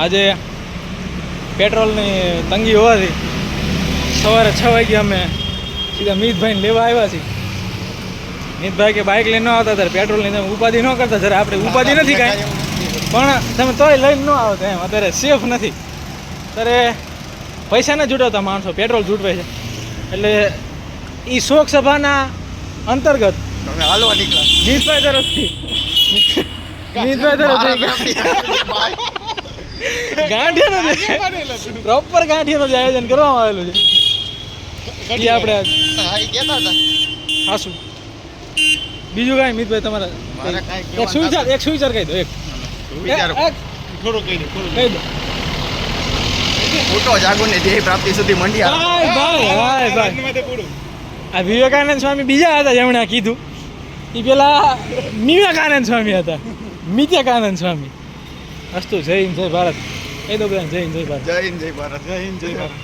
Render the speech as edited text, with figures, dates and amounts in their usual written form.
આજે પેટ્રોલની તંગી હોવાથી સવારે 6 વાગે અમે સીધા મિતભાઈને લેવા આવ્યા છીએ. મિતભાઈ કે બાઇક લઈને ન આવતા ત્યારે પેટ્રોલની તમે ઉપાધિ ન કરતા, જ્યારે આપણે ઉપાધિ નથી કાંઈ, પણ તમે તોય લઈને ન આવતા એમ. અત્યારે સેફ નથી, ત્યારે પૈસા ન જૂટવતા માણસો પેટ્રોલ જૂટવે છે. એટલે એ શોક સભાના અંતર્ગત હાલવા નીકળ્યા મિતભાઈ તરફથી ગાંઠિયાનો પ્રોપર ગાંઠિયાનું જ આયોજન કરવામાં આવેલું છે. એ આપણે ખાશું. બીજું કાંઈ મિતભાઈ તમારા એક સુવિચાર કહી દો. થોડું કહી દો કહી દો. ફોટો જાગોને ધ્યેય પ્રાપ્તિ સુધી મંડી આ વિવેકાનંદ સ્વામી બીજા હતા જેમણે આ કીધું. એ પેલા વિવેકાનંદ સ્વામી હતા, મિત્યાકાનંદ સ્વામી. અસ્તુ જય હિન્દ જય ભારત. કહી દો બધા જય હિન્દ જય ભારત. જય હિન્દ જય ભારત. જય હિન્દ જય ભારત.